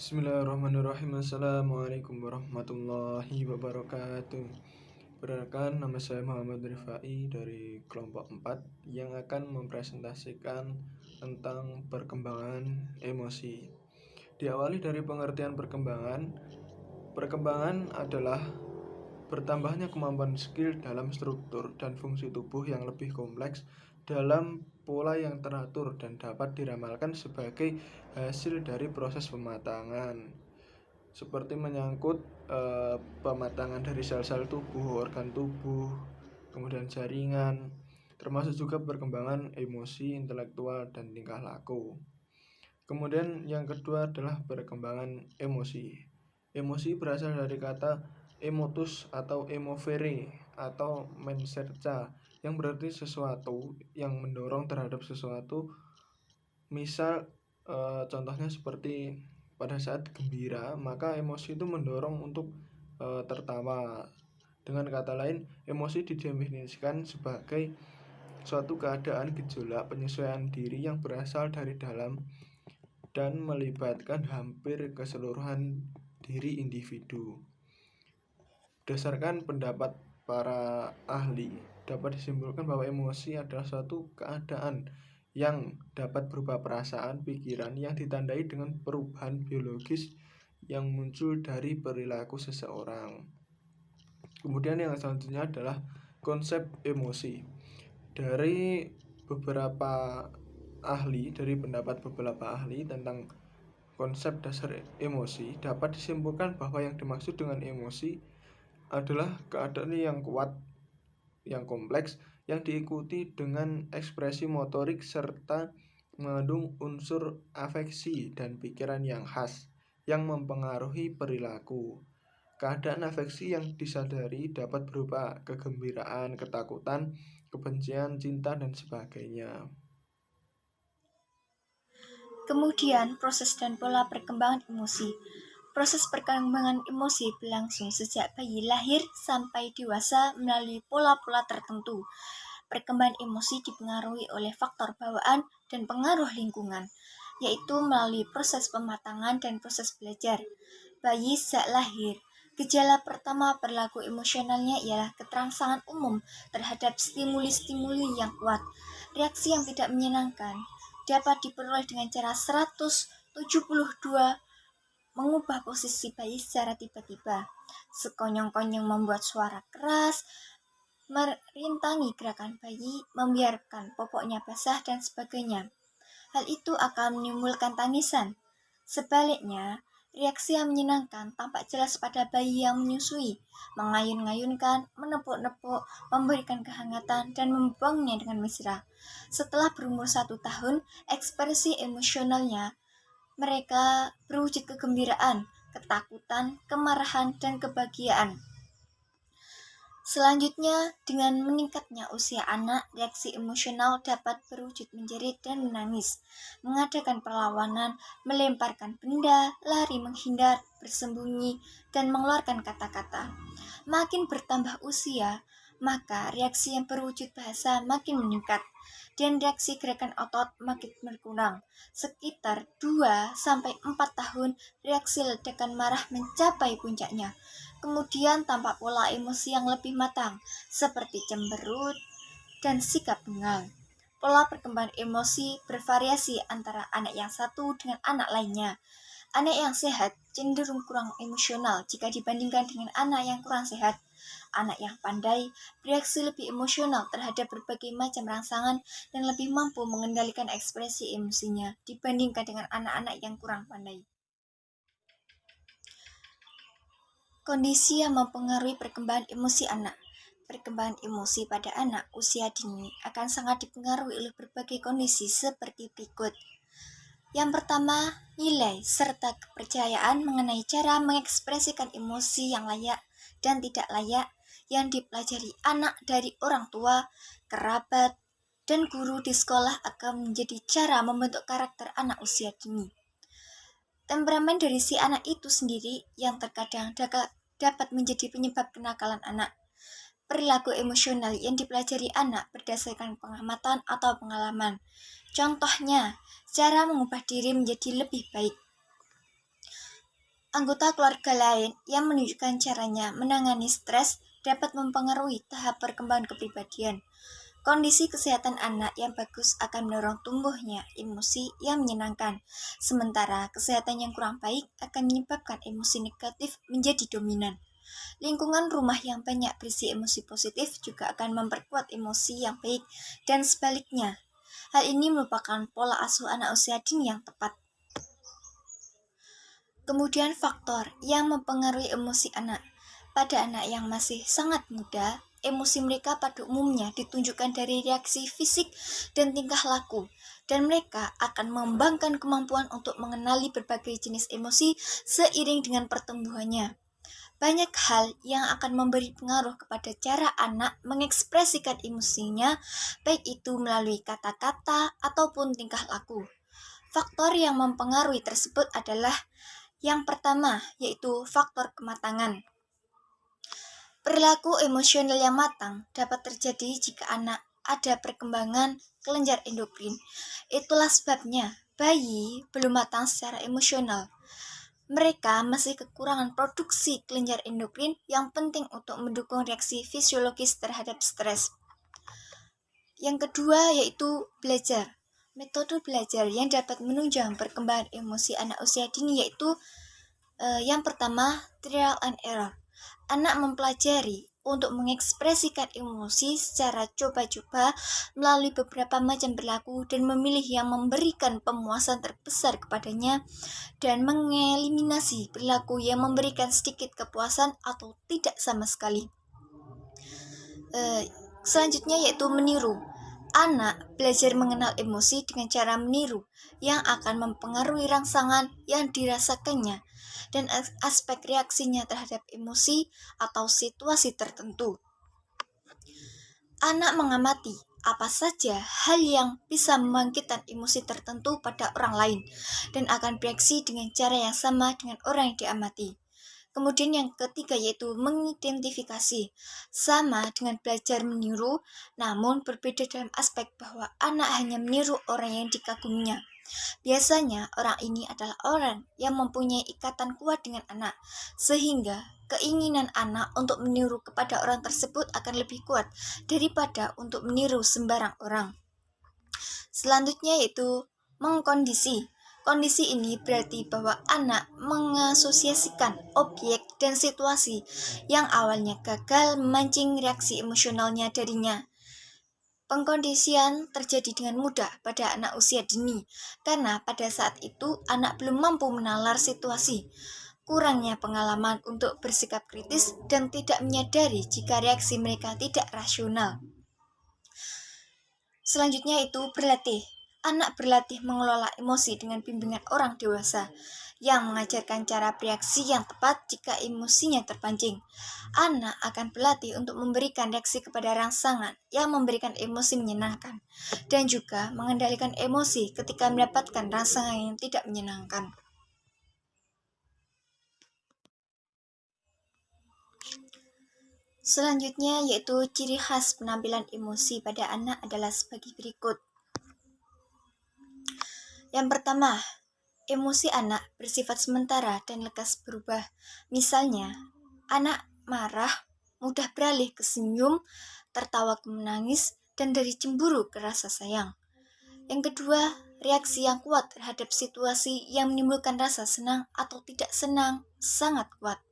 Bismillahirrahmanirrahim. Assalamualaikum warahmatullahi wabarakatuh. Perkenalkan, nama saya Muhammad Rifai dari kelompok 4 yang akan mempresentasikan tentang perkembangan emosi. Diawali dari pengertian perkembangan. Perkembangan adalah bertambahnya kemampuan skill dalam struktur dan fungsi tubuh yang lebih kompleks dalam pola yang teratur dan dapat diramalkan sebagai hasil dari proses pematangan, seperti menyangkut pematangan dari sel-sel tubuh, organ tubuh, kemudian jaringan, termasuk juga perkembangan emosi, intelektual, dan tingkah laku. Kemudian yang kedua adalah perkembangan emosi. Emosi berasal dari kata emotus atau emovere atau menserca, yang berarti sesuatu yang mendorong terhadap sesuatu. Misal contohnya seperti pada saat gembira, maka emosi itu mendorong untuk tertawa. Dengan kata lain, emosi didefinisikan sebagai suatu keadaan gejolak penyesuaian diri yang berasal dari dalam dan melibatkan hampir keseluruhan diri individu. Berdasarkan pendapat para ahli, dapat disimpulkan bahwa emosi adalah suatu keadaan yang dapat berupa perasaan, pikiran yang ditandai dengan perubahan biologis yang muncul dari perilaku seseorang. Kemudian yang selanjutnya adalah konsep emosi. Dari beberapa ahli, dari pendapat beberapa ahli tentang konsep dasar emosi, dapat disimpulkan bahwa yang dimaksud dengan emosi adalah keadaan yang kuat, yang kompleks, yang diikuti dengan ekspresi motorik serta mengandung unsur afeksi dan pikiran yang khas yang mempengaruhi perilaku. Keadaan afeksi yang disadari dapat berupa kegembiraan, ketakutan, kebencian, cinta, dan sebagainya. Kemudian, proses dan pola perkembangan emosi. Proses perkembangan emosi berlangsung sejak bayi lahir sampai dewasa melalui pola-pola tertentu. Perkembangan emosi dipengaruhi oleh faktor bawaan dan pengaruh lingkungan, yaitu melalui proses pematangan dan proses belajar. Bayi sejak lahir, gejala pertama perilaku emosionalnya ialah keterangsangan umum terhadap stimuli-stimuli yang kuat. Reaksi yang tidak menyenangkan dapat diperoleh dengan cara 172 mengubah posisi bayi secara tiba-tiba. Sekonyong-konyong membuat suara keras, merintangi gerakan bayi, membiarkan popoknya basah, dan sebagainya. Hal itu akan menimbulkan tangisan. Sebaliknya, reaksi yang menyenangkan tampak jelas pada bayi yang menyusui, mengayun-ngayunkan, menepuk-nepuk, memberikan kehangatan, dan membuangnya dengan mesra. Setelah berumur 1 tahun, ekspresi emosionalnya mereka berwujud kegembiraan, ketakutan, kemarahan, dan kebahagiaan. Selanjutnya, dengan meningkatnya usia anak, reaksi emosional dapat berwujud menjerit dan menangis, mengadakan perlawanan, melemparkan benda, lari menghindar, bersembunyi, dan mengeluarkan kata-kata. Makin bertambah usia, maka reaksi yang berwujud bahasa makin meningkat, dan reaksi gerakan otot makin berkurang. Sekitar 2-4 tahun, reaksi ledakan marah mencapai puncaknya. Kemudian tampak pola emosi yang lebih matang, seperti cemberut dan sikap bengal. Pola perkembangan emosi bervariasi antara anak yang satu dengan anak lainnya. Anak yang sehat cenderung kurang emosional jika dibandingkan dengan anak yang kurang sehat. Anak yang pandai bereaksi lebih emosional terhadap berbagai macam rangsangan dan lebih mampu mengendalikan ekspresi emosinya dibandingkan dengan anak-anak yang kurang pandai. Kondisi yang mempengaruhi perkembangan emosi anak. Perkembangan emosi pada anak usia dini akan sangat dipengaruhi oleh berbagai kondisi seperti berikut. Yang pertama, nilai serta kepercayaan mengenai cara mengekspresikan emosi yang layak dan tidak layak yang dipelajari anak dari orang tua, kerabat, dan guru di sekolah akan menjadi cara membentuk karakter anak usia dini. Temperamen dari si anak itu sendiri yang terkadang dapat menjadi penyebab kenakalan anak. Perilaku emosional yang dipelajari anak berdasarkan pengamatan atau pengalaman. Contohnya, cara mengubah diri menjadi lebih baik. Anggota keluarga lain yang menunjukkan caranya menangani stres dapat mempengaruhi tahap perkembangan kepribadian. Kondisi kesehatan anak yang bagus akan mendorong tumbuhnya emosi yang menyenangkan, sementara kesehatan yang kurang baik akan menyebabkan emosi negatif menjadi dominan. Lingkungan rumah yang banyak berisi emosi positif juga akan memperkuat emosi yang baik dan sebaliknya. Hal ini merupakan pola asuh anak usia dini yang tepat. Kemudian faktor yang mempengaruhi emosi anak. Pada anak yang masih sangat muda, emosi mereka pada umumnya ditunjukkan dari reaksi fisik dan tingkah laku, dan mereka akan mengembangkan kemampuan untuk mengenali berbagai jenis emosi seiring dengan pertumbuhannya. Banyak hal yang akan memberi pengaruh kepada cara anak mengekspresikan emosinya, baik itu melalui kata-kata ataupun tingkah laku. Faktor yang mempengaruhi tersebut adalah yang pertama, yaitu faktor kematangan. Perilaku emosional yang matang dapat terjadi jika anak ada perkembangan kelenjar endokrin. Itulah sebabnya bayi belum matang secara emosional. Mereka masih kekurangan produksi kelenjar endokrin yang penting untuk mendukung reaksi fisiologis terhadap stres. Yang kedua yaitu belajar. Metode belajar yang dapat menunjang perkembangan emosi anak usia dini yaitu yang pertama, trial and error. Anak mempelajari untuk mengekspresikan emosi secara coba-coba melalui beberapa macam perilaku dan memilih yang memberikan pemuasan terbesar kepadanya dan mengeliminasi perilaku yang memberikan sedikit kepuasan atau tidak sama sekali. Selanjutnya yaitu meniru. Anak belajar mengenal emosi dengan cara meniru yang akan mempengaruhi rangsangan yang dirasakannya dan aspek reaksinya terhadap emosi atau situasi tertentu. Anak mengamati apa saja hal yang bisa membangkitkan emosi tertentu pada orang lain dan akan bereaksi dengan cara yang sama dengan orang yang diamati. Kemudian yang ketiga yaitu mengidentifikasi. Sama dengan belajar meniru, namun berbeda dalam aspek bahwa anak hanya meniru orang yang dikaguminya. Biasanya orang ini adalah orang yang mempunyai ikatan kuat dengan anak, sehingga keinginan anak untuk meniru kepada orang tersebut akan lebih kuat daripada untuk meniru sembarang orang. Selanjutnya yaitu mengkondisi. Kondisi ini berarti bahwa anak mengasosiasikan objek dan situasi yang awalnya gagal memancing reaksi emosionalnya darinya. Pengkondisian terjadi dengan mudah pada anak usia dini, karena pada saat itu anak belum mampu menalar situasi, kurangnya pengalaman untuk bersikap kritis, dan tidak menyadari jika reaksi mereka tidak rasional. Selanjutnya itu berlatih. Anak berlatih mengelola emosi dengan bimbingan orang dewasa yang mengajarkan cara bereaksi yang tepat jika emosinya terpancing. Anak akan berlatih untuk memberikan reaksi kepada rangsangan yang memberikan emosi menyenangkan dan juga mengendalikan emosi ketika mendapatkan rangsangan yang tidak menyenangkan. Selanjutnya yaitu ciri khas penampilan emosi pada anak adalah sebagai berikut. Yang pertama, emosi anak bersifat sementara dan lekas berubah. Misalnya, anak marah mudah beralih ke senyum, tertawa ke menangis, dan dari cemburu ke rasa sayang. Yang kedua, reaksi yang kuat terhadap situasi yang menimbulkan rasa senang atau tidak senang sangat kuat.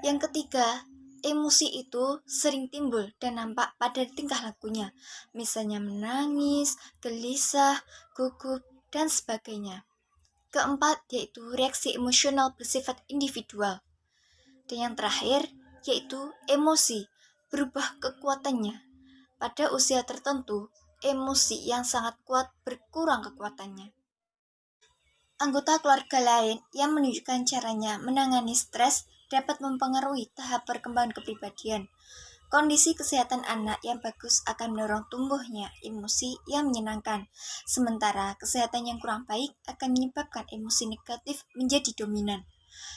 Yang ketiga, emosi itu sering timbul dan nampak pada tingkah lakunya, misalnya menangis, gelisah, gugup, dan sebagainya. Keempat, yaitu reaksi emosional bersifat individual. Dan yang terakhir, yaitu emosi berubah kekuatannya. Pada usia tertentu, emosi yang sangat kuat berkurang kekuatannya. Anggota keluarga lain yang menunjukkan caranya menangani stres dapat mempengaruhi tahap perkembangan kepribadian. Kondisi kesehatan anak yang bagus akan mendorong tumbuhnya emosi yang menyenangkan, sementara kesehatan yang kurang baik akan menyebabkan emosi negatif menjadi dominan.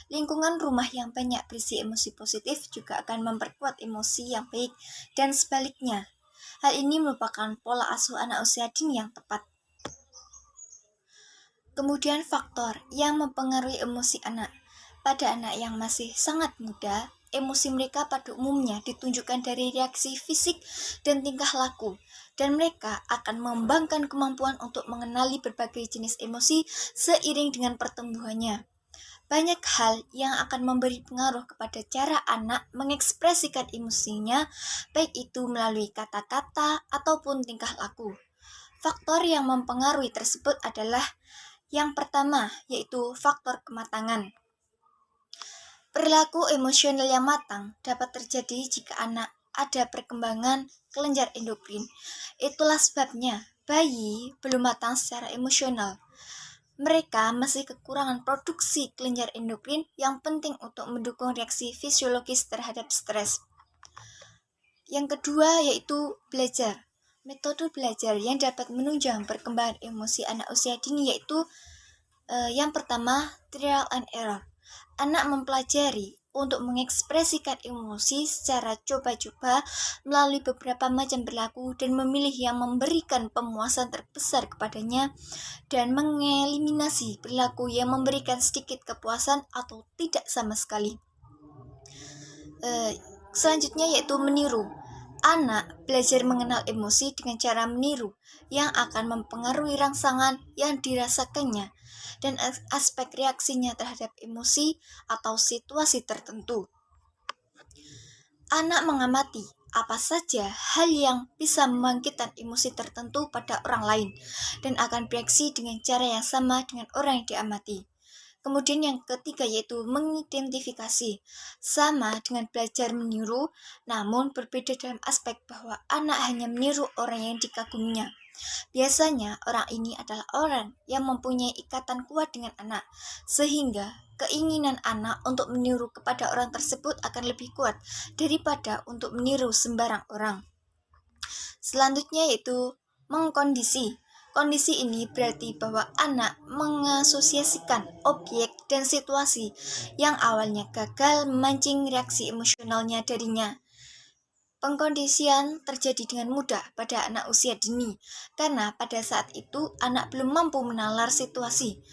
Lingkungan rumah yang banyak berisi emosi positif juga akan memperkuat emosi yang baik dan sebaliknya. Hal ini merupakan pola asuh anak usia dini yang tepat. Kemudian faktor yang mempengaruhi emosi anak. Pada anak yang masih sangat muda, emosi mereka pada umumnya ditunjukkan dari reaksi fisik dan tingkah laku, dan mereka akan mengembangkan kemampuan untuk mengenali berbagai jenis emosi seiring dengan pertumbuhannya. Banyak hal yang akan memberi pengaruh kepada cara anak mengekspresikan emosinya, baik itu melalui kata-kata ataupun tingkah laku. Faktor yang mempengaruhi tersebut adalah yang pertama, yaitu faktor kematangan. Perilaku emosional yang matang dapat terjadi jika anak ada perkembangan kelenjar endokrin. Itulah sebabnya bayi belum matang secara emosional. Mereka masih kekurangan produksi kelenjar endokrin yang penting untuk mendukung reaksi fisiologis terhadap stres. Yang kedua yaitu belajar. Metode belajar yang dapat menunjang perkembangan emosi anak usia dini yaitu yang pertama, trial and error. Anak mempelajari untuk mengekspresikan emosi secara coba-coba melalui beberapa macam perilaku dan memilih yang memberikan pemuasan terbesar kepadanya dan mengeliminasi perilaku yang memberikan sedikit kepuasan atau tidak sama sekali. Selanjutnya yaitu meniru. Anak belajar mengenal emosi dengan cara meniru yang akan mempengaruhi rangsangan yang dirasakannya dan aspek reaksinya terhadap emosi atau situasi tertentu. Anak mengamati apa saja hal yang bisa membangkitkan emosi tertentu pada orang lain dan akan bereaksi dengan cara yang sama dengan orang yang diamati. Kemudian yang ketiga yaitu mengidentifikasi. Sama dengan belajar meniru, namun berbeda dalam aspek bahwa anak hanya meniru orang yang dikaguminya. Biasanya orang ini adalah orang yang mempunyai ikatan kuat dengan anak, sehingga keinginan anak untuk meniru kepada orang tersebut akan lebih kuat daripada untuk meniru sembarang orang. Selanjutnya yaitu mengkondisi. Kondisi ini berarti bahwa anak mengasosiasikan objek dan situasi yang awalnya gagal memancing reaksi emosionalnya darinya. Pengkondisian terjadi dengan mudah pada anak usia dini, karena pada saat itu anak belum mampu menalar situasi,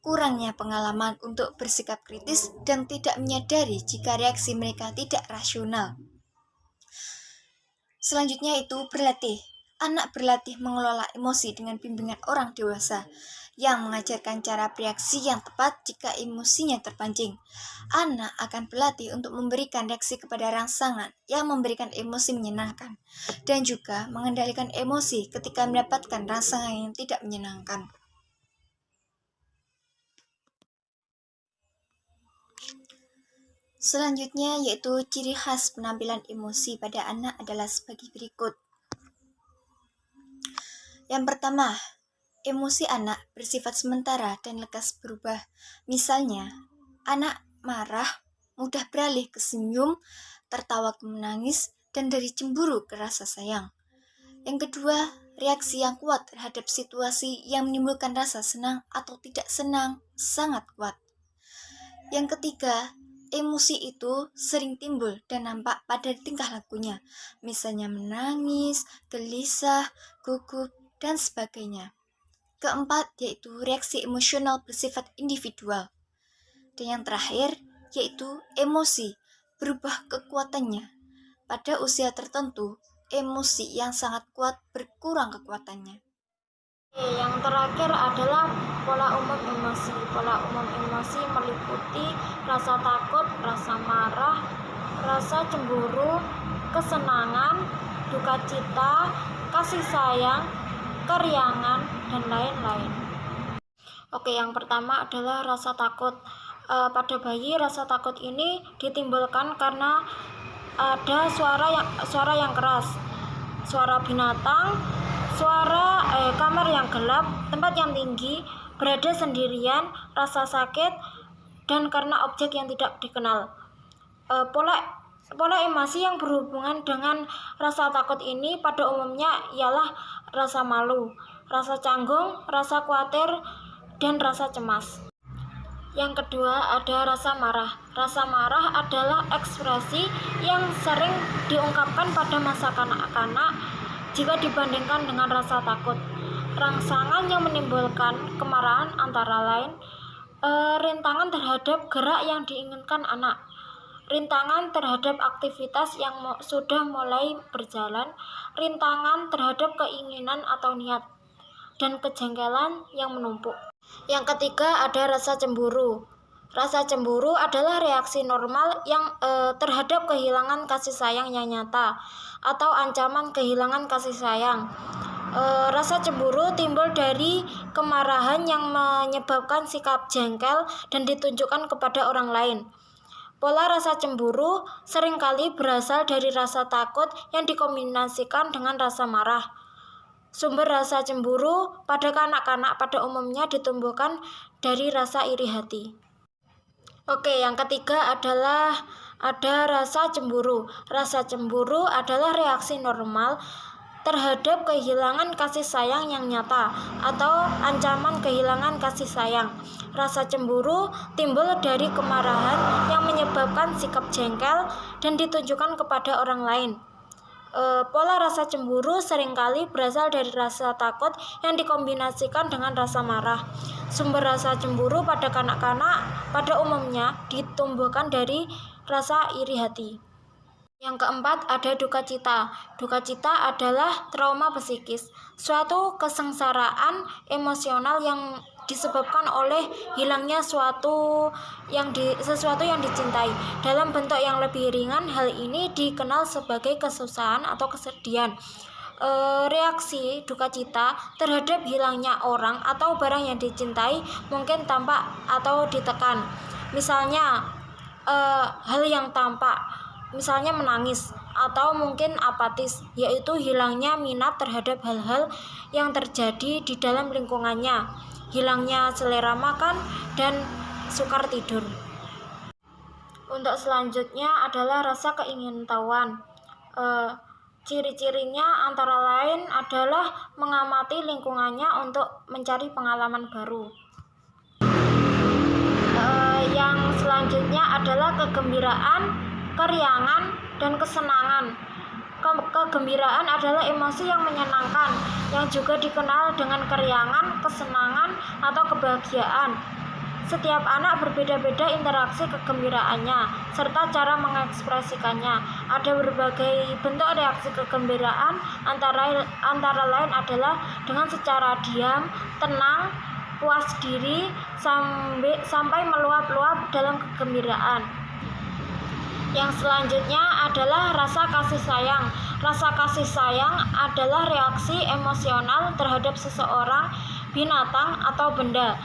kurangnya pengalaman untuk bersikap kritis, dan tidak menyadari jika reaksi mereka tidak rasional. Selanjutnya itu berlatih. Anak berlatih mengelola emosi dengan bimbingan orang dewasa yang mengajarkan cara bereaksi yang tepat jika emosinya terpancing. Anak akan berlatih untuk memberikan reaksi kepada rangsangan yang memberikan emosi menyenangkan dan juga mengendalikan emosi ketika mendapatkan rangsangan yang tidak menyenangkan. Selanjutnya yaitu ciri khas penampilan emosi pada anak adalah sebagai berikut. Yang pertama, emosi anak bersifat sementara dan lekas berubah. Misalnya, anak marah mudah beralih ke senyum, tertawa ke menangis, dan dari cemburu ke rasa sayang. Yang kedua, reaksi yang kuat terhadap situasi yang menimbulkan rasa senang atau tidak senang sangat kuat. Yang ketiga, emosi itu sering timbul dan nampak pada tingkah lakunya, misalnya menangis, gelisah, gugup, dan sebagainya. Keempat, yaitu reaksi emosional bersifat individual. Dan yang terakhir, yaitu emosi berubah kekuatannya. Pada usia tertentu, emosi yang sangat kuat berkurang kekuatannya. Yang terakhir adalah pola umum emosi. Pola umum emosi meliputi rasa takut, rasa marah, rasa cemburu, kesenangan, duka cita, kasih sayang, keriangan, dan lain-lain. Oke, yang pertama adalah rasa takut. Pada bayi, rasa takut ini ditimbulkan karena ada suara yang keras, suara binatang, suara kamar yang gelap, tempat yang tinggi, berada sendirian, rasa sakit, dan karena objek yang tidak dikenal. Pola emosi yang berhubungan dengan rasa takut ini pada umumnya ialah rasa malu, rasa canggung, rasa khawatir, dan rasa cemas. Yang kedua ada rasa marah. Rasa marah adalah ekspresi yang sering diungkapkan pada masa kanak-kanak jika dibandingkan dengan rasa takut. Rangsangan yang menimbulkan kemarahan antara lain Rintangan terhadap gerak yang diinginkan anak, rintangan terhadap aktivitas yang sudah mulai berjalan, rintangan terhadap keinginan atau niat, dan kejengkelan yang menumpuk. Yang ketiga ada rasa cemburu. Rasa cemburu adalah reaksi normal yang terhadap kehilangan kasih sayang yang nyata atau ancaman kehilangan kasih sayang. Rasa cemburu timbul dari kemarahan yang menyebabkan sikap jengkel dan ditunjukkan kepada orang lain. Pola rasa cemburu seringkali berasal dari rasa takut yang dikombinasikan dengan rasa marah. Sumber rasa cemburu pada kanak-kanak pada umumnya ditumbuhkan dari rasa iri hati. Oke, yang ketiga adalah ada rasa cemburu. Rasa cemburu adalah reaksi normal terhadap kehilangan kasih sayang yang nyata atau ancaman kehilangan kasih sayang. Rasa cemburu timbul dari kemarahan yang menyebabkan sikap jengkel dan ditunjukkan kepada orang lain. Pola rasa cemburu seringkali berasal dari rasa takut yang dikombinasikan dengan rasa marah. Sumber rasa cemburu pada kanak-kanak pada umumnya ditumbuhkan dari rasa iri hati. Yang keempat ada duka cita. Duka cita adalah trauma psikis, suatu kesengsaraan emosional yang disebabkan oleh hilangnya sesuatu yang dicintai. Dalam bentuk yang lebih ringan, hal ini dikenal sebagai kesusahan atau kesedihan. Reaksi duka cita terhadap hilangnya orang atau barang yang dicintai mungkin tampak atau ditekan. Misalnya hal yang tampak, misalnya menangis, atau mungkin apatis, yaitu hilangnya minat terhadap hal-hal yang terjadi di dalam lingkungannya, hilangnya selera makan, dan sukar tidur. Untuk selanjutnya adalah rasa keingintahuan. Ciri-cirinya antara lain adalah mengamati lingkungannya untuk mencari pengalaman baru. Yang selanjutnya adalah kegembiraan, keriangan, dan kesenangan. Kegembiraan adalah emosi yang menyenangkan, yang juga dikenal dengan keriangan, kesenangan, atau kebahagiaan. Setiap anak berbeda-beda interaksi kegembiraannya, serta cara mengekspresikannya. Ada berbagai bentuk reaksi kegembiraan, antara lain adalah dengan secara diam, tenang, puas diri, sampai meluap-luap dalam kegembiraan. Yang selanjutnya adalah rasa kasih sayang. Rasa kasih sayang adalah reaksi emosional terhadap seseorang, binatang, atau benda